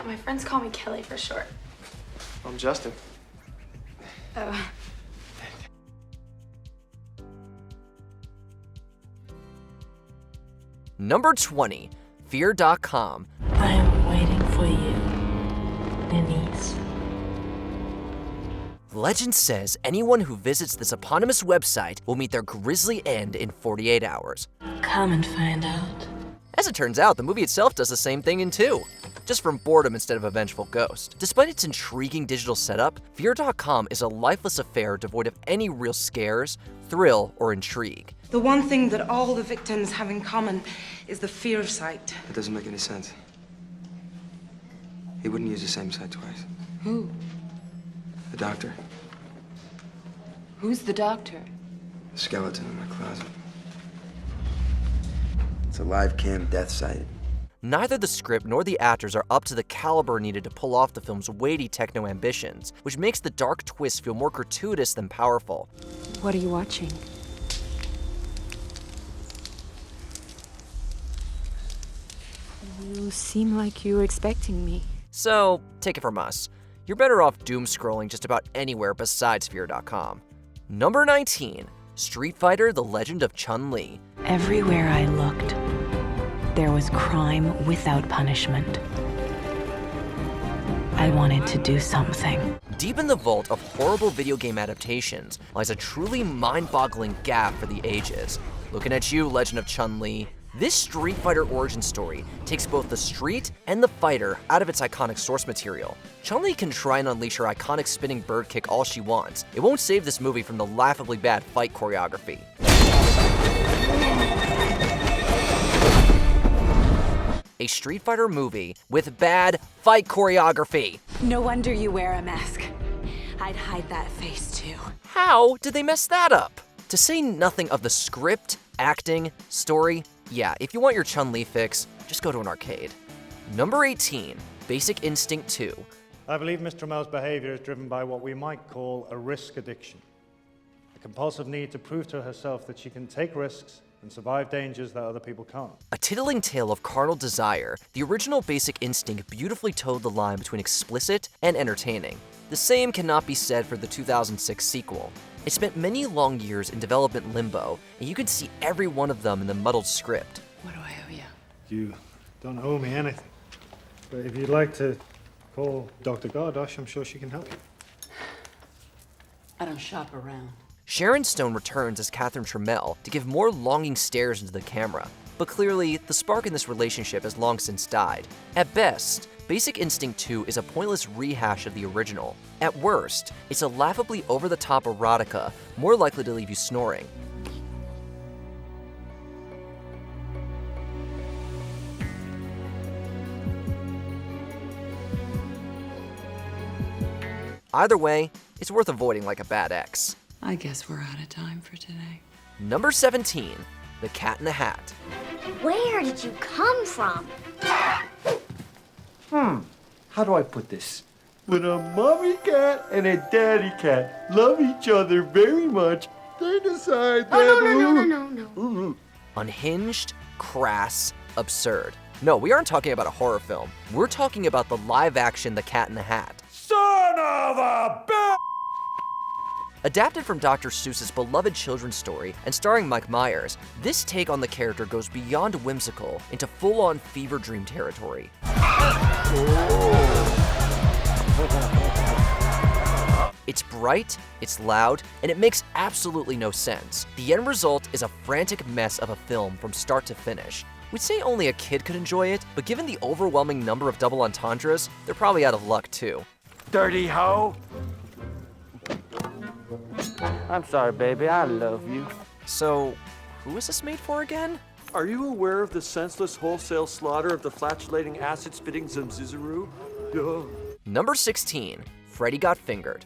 my friends call me Kelly for short. I'm Justin. Oh. Number 20, Fear.com. I am waiting for you, Denise. Legend says anyone who visits this eponymous website will meet their grisly end in 48 hours. Come and find out. As it turns out, the movie itself does the same thing in 2, just from boredom instead of a vengeful ghost. Despite its intriguing digital setup, Fear.com is a lifeless affair devoid of any real scares, thrill, or intrigue. The one thing that all the victims have in common is the fear of sight. That doesn't make any sense. He wouldn't use the same site twice. Who? The doctor. Who's the doctor? The skeleton in my closet. It's a live cam death site. Neither the script nor the actors are up to the caliber needed to pull off the film's weighty techno ambitions, which makes the dark twist feel more gratuitous than powerful. What are you watching? You seem like you were expecting me. So, take it from us. You're better off doom scrolling just about anywhere besides Fear.com. Number 19, Street Fighter: The Legend of Chun-Li. Everywhere I looked, there was crime without punishment. I wanted to do something. Deep in the vault of horrible video game adaptations lies a truly mind-boggling gap for the ages. Looking at you, Legend of Chun-Li. This Street Fighter origin story takes both the street and the fighter out of its iconic source material. Chun-Li can try and unleash her iconic spinning bird kick all she wants. It won't save this movie from the laughably bad fight choreography. A Street Fighter movie with bad fight choreography. No wonder you wear a mask. I'd hide that face too. How did they mess that up? To say nothing of the script, acting, story, yeah, if you want your Chun-Li fix, just go to an arcade. Number 18, Basic Instinct 2. I believe Miss Tramel's behavior is driven by what we might call a risk addiction. A compulsive need to prove to herself that she can take risks and survive dangers that other people can't. A titillating tale of carnal desire, the original Basic Instinct beautifully towed the line between explicit and entertaining. The same cannot be said for the 2006 sequel. It spent many long years in development limbo, and you could see every one of them in the muddled script. What do I owe you? You don't owe me anything. But if you'd like to call Dr. Gardosh, I'm sure she can help you. I don't shop around. Sharon Stone returns as Catherine Tramell to give more longing stares into the camera, but clearly, the spark in this relationship has long since died. At best, Basic Instinct 2 is a pointless rehash of the original. At worst, it's a laughably over-the-top erotica, more likely to leave you snoring. Either way, it's worth avoiding like a bad ex. I guess we're out of time for today. Number 17, The Cat in the Hat. Where did you come from? How do I put this? When a mommy cat and a daddy cat love each other very much, they decide that... No. Unhinged, crass, absurd. No, we aren't talking about a horror film. We're talking about the live-action The Cat in the Hat. Son of a bitch! Adapted from Dr. Seuss's beloved children's story and starring Mike Myers, this take on the character goes beyond whimsical into full-on fever dream territory. It's bright, it's loud, and it makes absolutely no sense. The end result is a frantic mess of a film from start to finish. We'd say only a kid could enjoy it, but given the overwhelming number of double entendres, they're probably out of luck too. Dirty hoe! I'm sorry, baby, I love you. So, who is this made for again? Are you aware of the senseless wholesale slaughter of the flatulating acid-spitting Zamzizaroo? Duh. Number 16, Freddy Got Fingered.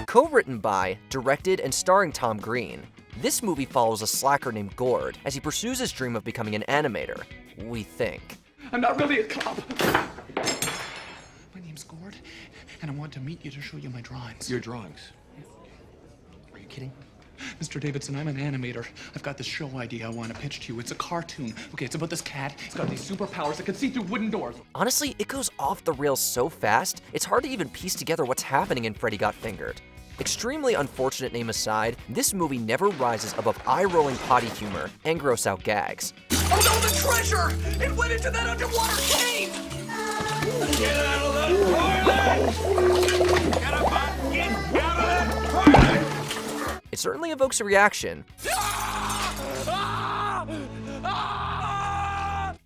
Co-written by, directed, and starring Tom Green, this movie follows a slacker named Gord as he pursues his dream of becoming an animator, we think. I'm not really a cop. My name's Gord, and I want to meet you to show you my drawings. Your drawings? Are you kidding? Mr. Davidson, I'm an animator. I've got this show idea I want to pitch to you. It's a cartoon. Okay, it's about this cat. It's got these superpowers that can see through wooden doors. Honestly, it goes off the rails so fast, it's hard to even piece together what's happening in Freddy Got Fingered. Extremely unfortunate name aside, this movie never rises above eye-rolling potty humor and gross-out gags. Oh no, the treasure! It went into that underwater cave! Get out of the toilet! Get out of the toilet! It certainly evokes a reaction.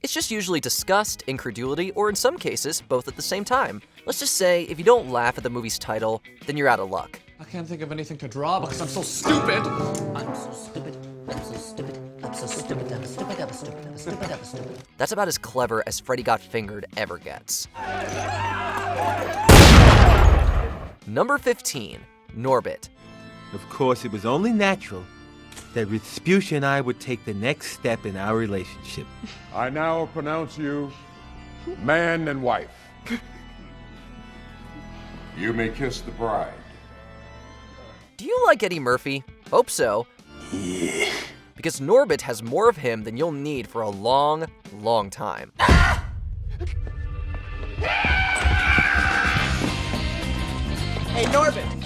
It's just usually disgust, incredulity, or in some cases, both at the same time. Let's just say, if you don't laugh at the movie's title, then you're out of luck. I can't think of anything to draw because I'm so stupid. I'm so stupid. I'm so stupid. I'm so stupid. I'm stupid. I'm stupid. I'm stupid. I'm stupid. That's about as clever as Freddy Got Fingered ever gets. Number 15, Norbit. Of course, it was only natural that Respucia and I would take the next step in our relationship. I now pronounce you man and wife. You may kiss the bride. Do you like Eddie Murphy? Hope so. Yeah. Because Norbit has more of him than you'll need for a long, long time. Hey, Norbit!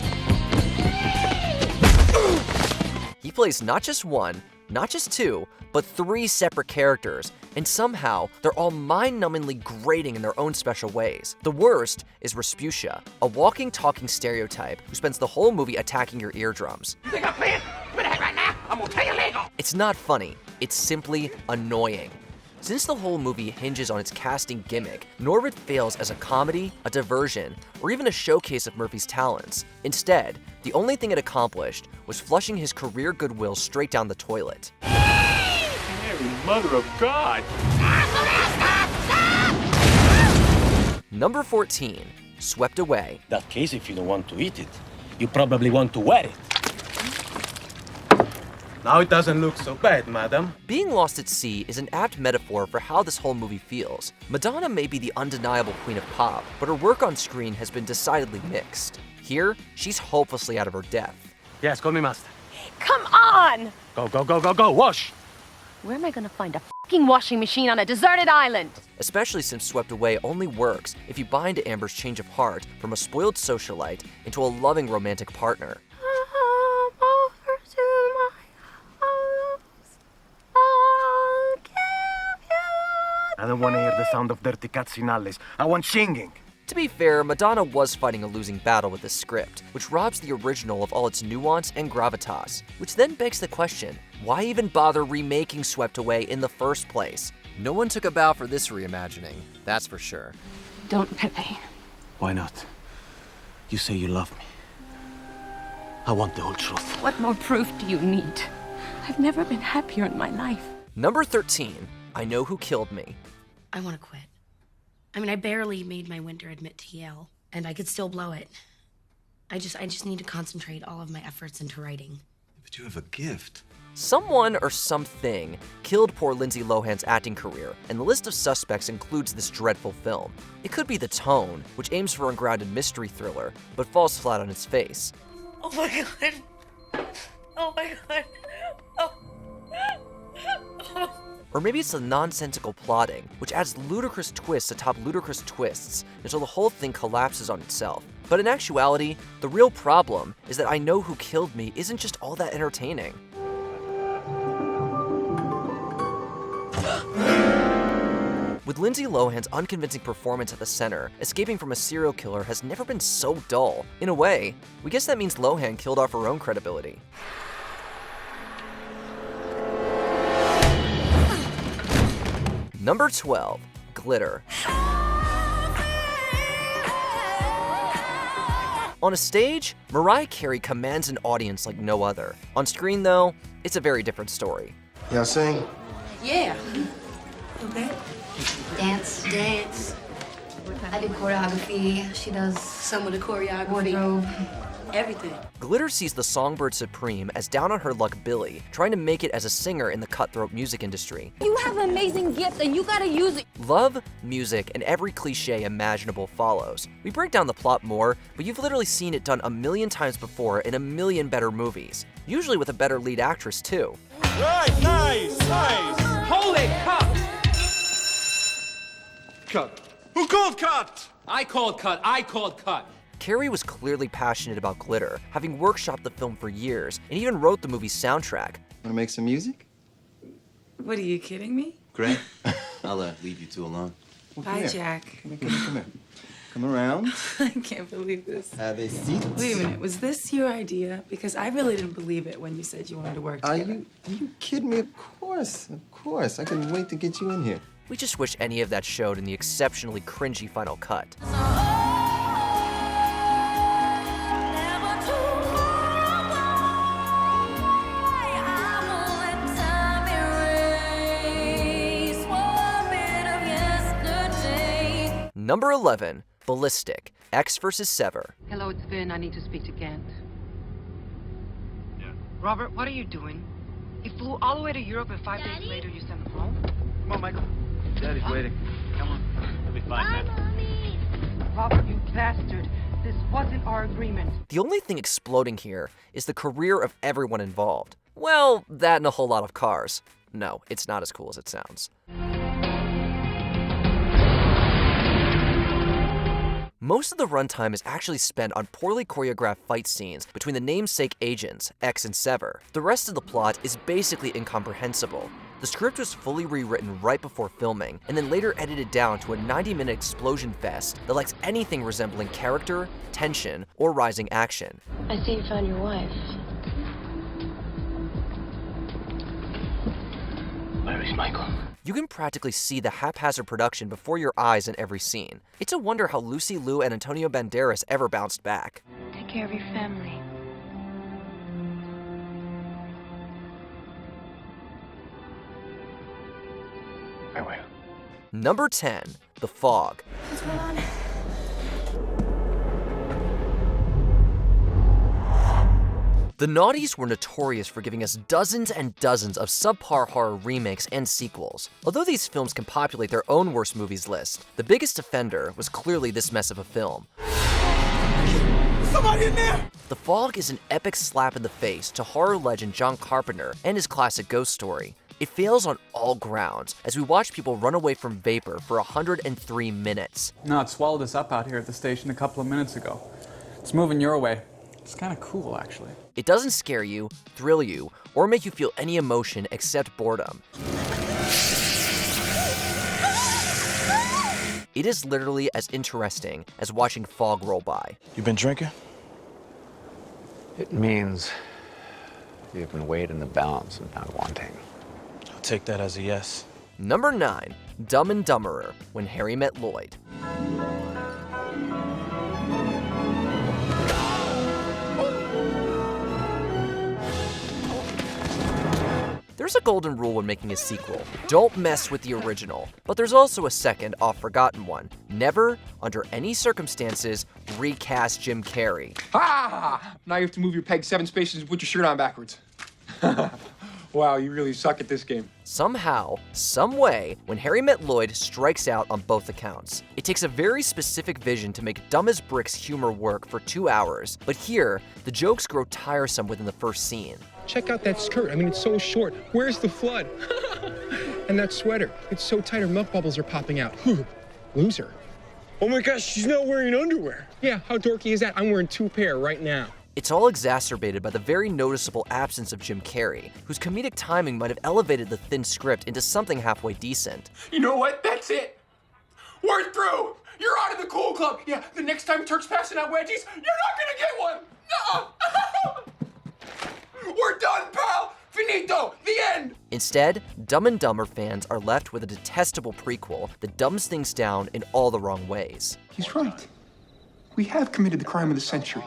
He plays not just one, not just two, but 3 separate characters, and somehow they're all mind-numbingly grating in their own special ways. The worst is Respucia, a walking, talking stereotype who spends the whole movie attacking your eardrums. You think I'm playing? Give me that right now. I'm gonna tear your leg off. It's not funny, it's simply annoying. Since the whole movie hinges on its casting gimmick, Norbit fails as a comedy, a diversion, or even a showcase of Murphy's talents. Instead, the only thing it accomplished was flushing his career goodwill straight down the toilet. Mary, Mother of God! Number 14, Swept Away. That case, if you don't want to eat it, you probably want to wear it. Now it doesn't look so bad, madam. Being lost at sea is an apt metaphor for how this whole movie feels. Madonna may be the undeniable queen of pop, but her work on screen has been decidedly mixed. Here, she's hopelessly out of her depth. Yes, call me master. Come on! Go, go, go, go, go, wash! Where am I gonna find a fucking washing machine on a deserted island? Especially since Swept Away only works if you buy into Amber's change of heart from a spoiled socialite into a loving romantic partner. I don't want to hear the sound of dirty cats in alleys. I want singing. To be fair, Madonna was fighting a losing battle with this script, which robs the original of all its nuance and gravitas. Which then begs the question, why even bother remaking Swept Away in the first place? No one took a bow for this reimagining, that's for sure. Don't, Pepe. Why not? You say you love me. I want the whole truth. What more proof do you need? I've never been happier in my life. Number 13, I Know Who Killed Me. I want to quit. I mean, I barely made my winter admit to Yale, and I could still blow it. I just need to concentrate all of my efforts into writing. But you have a gift. Someone or something killed poor Lindsay Lohan's acting career, and the list of suspects includes this dreadful film. It could be the tone, which aims for a grounded mystery thriller, but falls flat on its face. Oh my god. Oh my god. Oh. Or maybe it's the nonsensical plotting, which adds ludicrous twists atop ludicrous twists until the whole thing collapses on itself. But in actuality, the real problem is that I Know Who Killed Me isn't just all that entertaining. With Lindsay Lohan's unconvincing performance at the center, escaping from a serial killer has never been so dull. In a way, we guess that means Lohan killed off her own credibility. Number 12, Glitter. On a stage, Mariah Carey commands an audience like no other. On screen, though, it's a very different story. Y'all sing? Yeah. Okay. Dance. Dance. I do choreography. She does Some of the choreography. wardrobe. everything. Glitter sees the songbird Supreme as down-on-her-luck Billy, trying to make it as a singer in the cutthroat music industry. You have an amazing gift and you gotta use it. Love, music, and every cliche imaginable follows. We break down the plot more, but you've literally seen it done a million times before in a million better movies. Usually with a better lead actress, too. Right, nice. Holy cup! Cut. Who called cut? I called cut. Carrie was clearly passionate about Glitter, having workshopped the film for years, and even wrote the movie's soundtrack. Wanna make some music? What, are you kidding me? Great. I'll leave you two alone. Well, Bye, Jack. Come here. Come around. I can't believe this. Have a seat. Wait a minute, was this your idea? Because I really didn't believe it when you said you wanted to work together. Are you kidding me? Of course. I couldn't wait to get you in here. We just wish any of that showed in the exceptionally cringy final cut. Number 11, Ballistic, X vs. Sever. Hello, it's Vin. I need to speak to Gant. Yeah. Robert, what are you doing? You flew all the way to Europe and 5 days later you sent him home? Come on, Michael. Daddy's waiting. Come on. He'll be fine, man. Robert, you bastard. This wasn't our agreement. The only thing exploding here is the career of everyone involved. Well, that and a whole lot of cars. No, it's not as cool as it sounds. Most of the runtime is actually spent on poorly choreographed fight scenes between the namesake agents, X and Sever. The rest of the plot is basically incomprehensible. The script was fully rewritten right before filming, and then later edited down to a 90-minute explosion fest that lacks anything resembling character, tension, or rising action. I see you found your wife. Where is Michael? You can practically see the haphazard production before your eyes in every scene. It's a wonder how Lucy Liu and Antonio Banderas ever bounced back. Take care of your family. I will. Number 10, The Fog. What's going on? The Naughties were notorious for giving us dozens and dozens of subpar horror remakes and sequels. Although these films can populate their own worst movies list, the biggest offender was clearly this mess of a film. Somebody in there! The Fog is an epic slap in the face to horror legend John Carpenter and his classic ghost story. It fails on all grounds, as we watch people run away from vapor for 103 minutes. No, it swallowed us up out here at the station a couple of minutes ago. It's moving your way. It's kind of cool, actually. It doesn't scare you, thrill you, or make you feel any emotion except boredom. It is literally as interesting as watching fog roll by. You been drinking? It means you've been weighed in the balance and not wanting. I'll take that as a yes. Number 9, Dumb and Dumberer, When Harry Met Lloyd. There's a golden rule when making a sequel. Don't mess with the original. But there's also a second, oft-forgotten one. Never, under any circumstances, recast Jim Carrey. Ah! Now you have to move your peg 7 spaces and put your shirt on backwards. Wow, you really suck at this game. Somehow, some way, When Harry Met Lloyd strikes out on both accounts. It takes a very specific vision to make dumb as bricks humor work for 2 hours, but here, the jokes grow tiresome within the first scene. Check out that skirt. I mean, it's so short. Where's the flood? And that sweater. It's so tight her milk bubbles are popping out. Loser. Oh my gosh, she's not wearing underwear. Yeah, how dorky is that? I'm wearing 2 pair right now. It's all exacerbated by the very noticeable absence of Jim Carrey, whose comedic timing might have elevated the thin script into something halfway decent. You know what? That's it. We're through. You're out of the cool club. Yeah, the next time Turk's passing out wedgies, you're not gonna get one. No. We're done, pal. Finito. The end. Instead, Dumb and Dumber fans are left with a detestable prequel that dumbs things down in all the wrong ways. He's right. We have committed the crime of the century.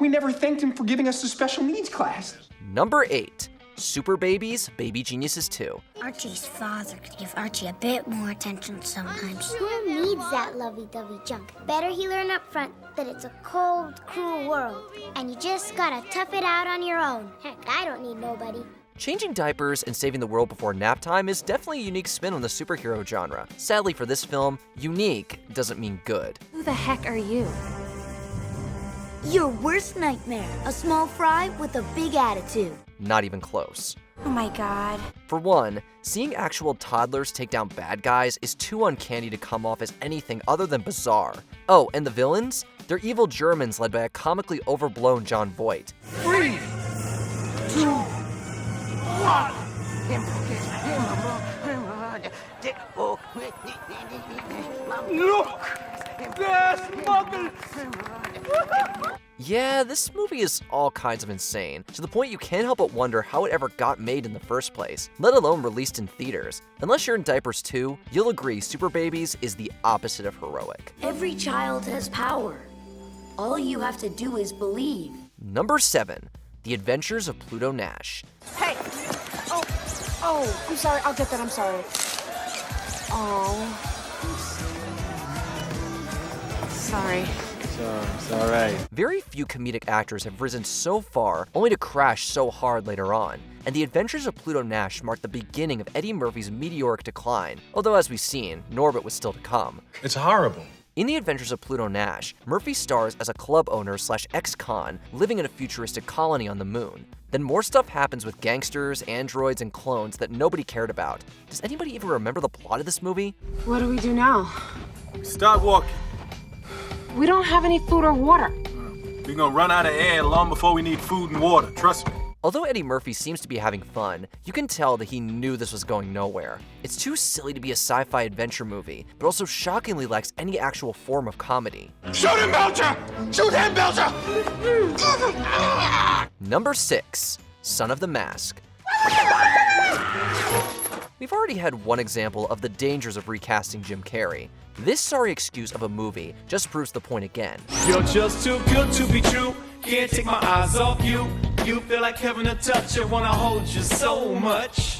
We never thanked him for giving us the special needs class. Number 8, Super Babies, Baby Geniuses 2. Archie's father could give Archie a bit more attention sometimes. Who needs that lovey-dovey junk? Better he learn up front that it's a cold, cruel world, and you just gotta tough it out on your own. Heck, I don't need nobody. Changing diapers and saving the world before nap time is definitely a unique spin on the superhero genre. Sadly for this film, unique doesn't mean good. Who the heck are you? Your worst nightmare. A small fry with a big attitude. Not even close. Oh my god. For one, seeing actual toddlers take down bad guys is too uncanny to come off as anything other than bizarre. Oh, and the villains? They're evil Germans led by a comically overblown John Voight. 3, 2, 1. Look! There's Mother! Yeah, this movie is all kinds of insane, to the point you can't help but wonder how it ever got made in the first place, let alone released in theaters. Unless you're in diapers too, you'll agree Super Babies is the opposite of heroic. Every child has power. All you have to do is believe. Number 7, The Adventures of Pluto Nash. Hey! Oh, I'm sorry. I'll get that. I'm sorry. Oh. Sorry. It's all right. Very few comedic actors have risen so far, only to crash so hard later on. And The Adventures of Pluto Nash marked the beginning of Eddie Murphy's meteoric decline, although as we've seen, Norbit was still to come. It's horrible. In The Adventures of Pluto Nash, Murphy stars as a club owner / ex-con living in a futuristic colony on the moon. Then more stuff happens with gangsters, androids, and clones that nobody cared about. Does anybody even remember the plot of this movie? What do we do now? Start walking. We don't have any food or water. We're gonna run out of air long before we need food and water, trust me. Although Eddie Murphy seems to be having fun, you can tell that he knew this was going nowhere. It's too silly to be a sci-fi adventure movie, but also shockingly lacks any actual form of comedy. Shoot him, Belcher! Shoot him, Belcher! Number 6, Son of the Mask. We've already had one example of the dangers of recasting Jim Carrey. This sorry excuse of a movie just proves the point again. You're just too good to be true. Can't take my eyes off you. You feel like having a touch. I wanna hold you so much.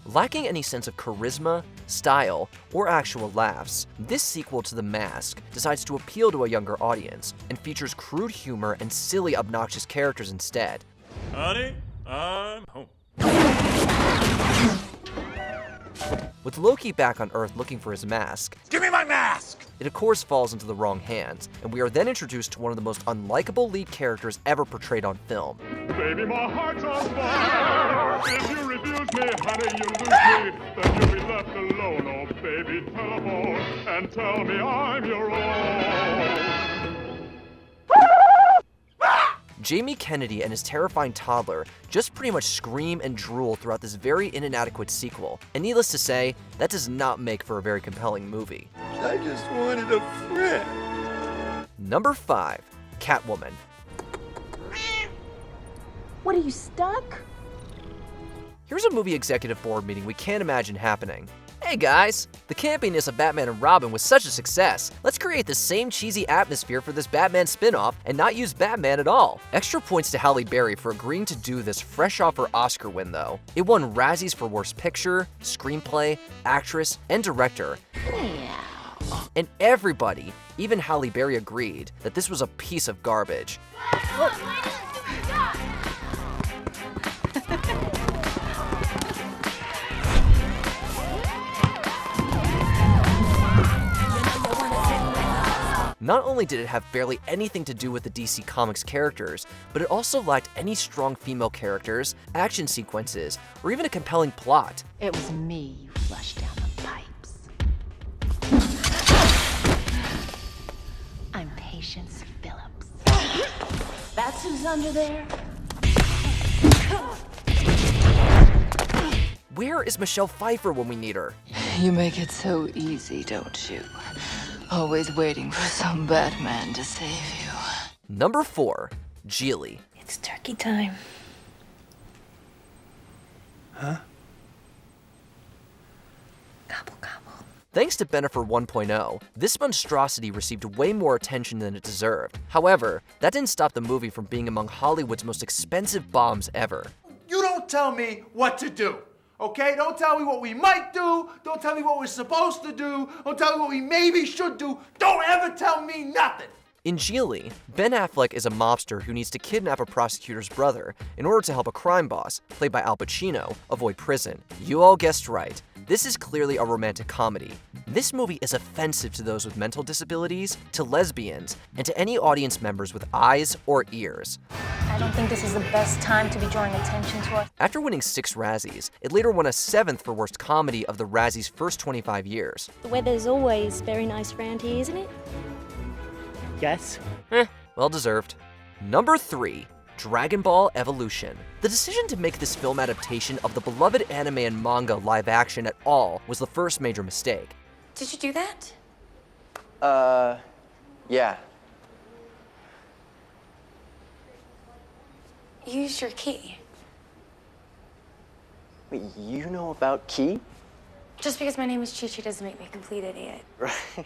Lacking any sense of charisma, style, or actual laughs, this sequel to The Mask decides to appeal to a younger audience and features crude humor and silly, obnoxious characters instead. Honey, I'm home. With Loki back on Earth looking for his mask, Give me my mask! it of course falls into the wrong hands, and we are then introduced to one of the most unlikable lead characters ever portrayed on film. Baby, my heart's on fire. If you refuse me, honey, you lose me. Then you'll be left alone. Oh, baby, telephone and tell me I'm your own. Jamie Kennedy and his terrifying toddler just pretty much scream and drool throughout this very inadequate sequel, and needless to say, that does not make for a very compelling movie. I just wanted a friend. Number 5, Catwoman. What, are you stuck? Here's a movie executive board meeting we can't imagine happening. Hey guys, the campiness of Batman and Robin was such a success. Let's create the same cheesy atmosphere for this Batman spin-off and not use Batman at all. Extra points to Halle Berry for agreeing to do this fresh off her Oscar win though. It won Razzies for Worst Picture, Screenplay, Actress, and Director. And everybody, even Halle Berry, agreed that this was a piece of garbage. Not only did it have barely anything to do with the DC Comics characters, but it also lacked any strong female characters, action sequences, or even a compelling plot. It was me you flushed down the pipes. I'm Patience Phillips. That's who's under there? Where is Michelle Pfeiffer when we need her? You make it so easy, don't you? Always waiting for some Batman to save you. Number 4, Gigli. It's turkey time. Huh? Thanks to Bennifer 1.0, this monstrosity received way more attention than it deserved. However, that didn't stop the movie from being among Hollywood's most expensive bombs ever. You don't don't tell me what to do. Okay? Don't tell me what we might do. Don't tell me what we're supposed to do. Don't tell me what we maybe should do. Don't ever tell me nothing. In Gigli, Ben Affleck is a mobster who needs to kidnap a prosecutor's brother in order to help a crime boss, played by Al Pacino, avoid prison. You all guessed right. This is clearly a romantic comedy. This movie is offensive to those with mental disabilities, to lesbians, and to any audience members with eyes or ears. I don't think this is the best time to be drawing attention to us. After winning 6 Razzies, it later won a 7th for Worst Comedy of the Razzies' first 25 years. The weather's always very nice around here, isn't it? Yes. Well deserved. Number 3, Dragon Ball Evolution. The decision to make this film adaptation of the beloved anime and manga live action at all was the first major mistake. Did you do that? Yeah. Use your key. Wait, you know about Key? Just because my name is Chi-Chi doesn't make me a complete idiot. Right,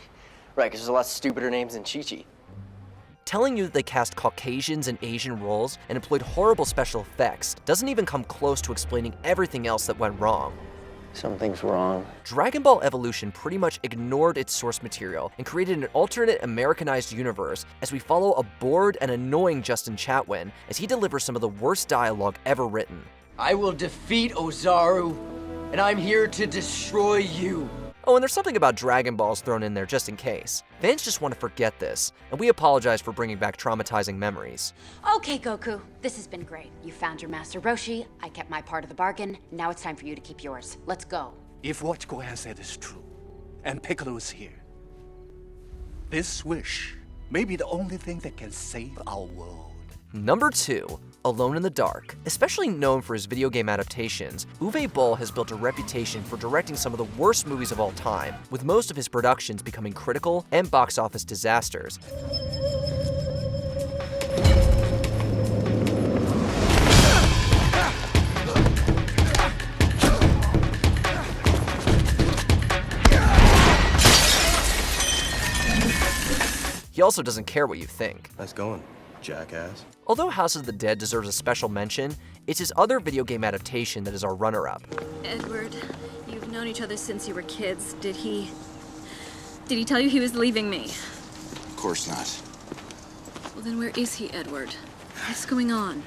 because there's a lot stupider names than Chi-Chi. Telling you that they cast Caucasians in Asian roles and employed horrible special effects doesn't even come close to explaining everything else that went wrong. Something's wrong. Dragon Ball Evolution pretty much ignored its source material and created an alternate Americanized universe as we follow a bored and annoying Justin Chatwin as he delivers some of the worst dialogue ever written. I will defeat Ozaru, and I'm here to destroy you. Oh, and there's something about Dragon Balls thrown in there just in case. Fans just want to forget this, and we apologize for bringing back traumatizing memories. Okay, Goku, this has been great. You found your master Roshi, I kept my part of the bargain, now it's time for you to keep yours. Let's go. If what Gohan said is true, and Piccolo is here, this wish may be the only thing that can save our world. Number 2, Alone in the Dark. Especially known for his video game adaptations, Uwe Boll has built a reputation for directing some of the worst movies of all time, with most of his productions becoming critical and box office disasters. He also doesn't care what you think. Nice going, jackass. Although House of the Dead deserves a special mention, it's his other video game adaptation that is our runner-up. Edward, you've known each other since you were kids. Did he tell you he was leaving me? Of course not. Well, then where is he, Edward? What's going on?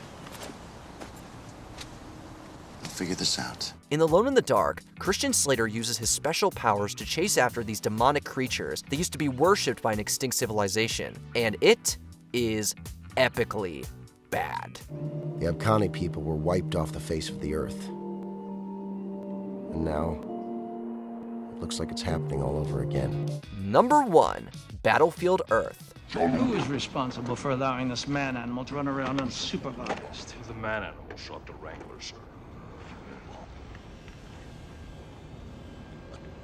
We'll figure this out. In Alone in the Dark, Christian Slater uses his special powers to chase after these demonic creatures that used to be worshipped by an extinct civilization, and it is epically bad. The Abkhani people were wiped off the face of the earth. And now, it looks like it's happening all over again. Number 1, Battlefield Earth. Who is responsible for allowing this man-animal to run around unsupervised? The man-animal shot the Wrangler, sir.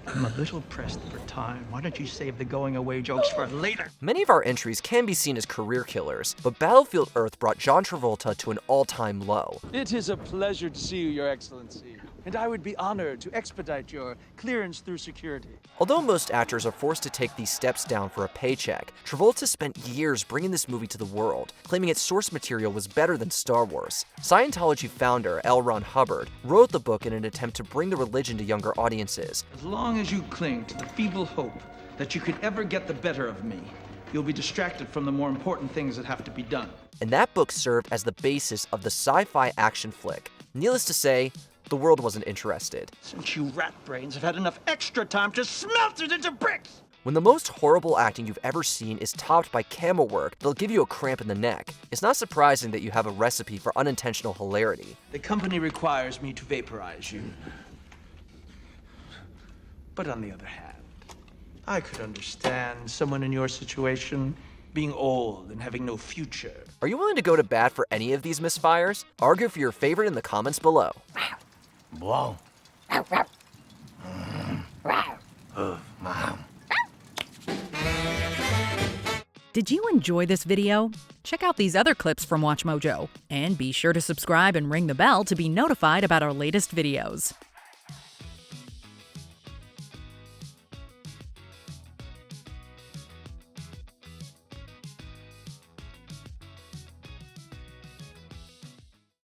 I'm a little pressed for time. Why don't you save the going-away jokes for later? Many of our entries can be seen as career killers, but Battlefield Earth brought John Travolta to an all-time low. It is a pleasure to see you, Your Excellency. And I would be honored to expedite your clearance through security. Although most actors are forced to take these steps down for a paycheck, Travolta spent years bringing this movie to the world, claiming its source material was better than Star Wars. Scientology founder L. Ron Hubbard wrote the book in an attempt to bring the religion to younger audiences. As long as you cling to the feeble hope that you could ever get the better of me, you'll be distracted from the more important things that have to be done. And that book served as the basis of the sci-fi action flick. Needless to say, the world wasn't interested. Since you rat brains have had enough extra time to smelt it into bricks! When the most horrible acting you've ever seen is topped by camera work that'll give you a cramp in the neck, it's not surprising that you have a recipe for unintentional hilarity. The company requires me to vaporize you. But on the other hand, I could understand someone in your situation being old and having no future. Are you willing to go to bat for any of these misfires? Argue for your favorite in the comments below. Wow. Did you enjoy this video? Check out these other clips from WatchMojo, and be sure to subscribe and ring the bell to be notified about our latest videos.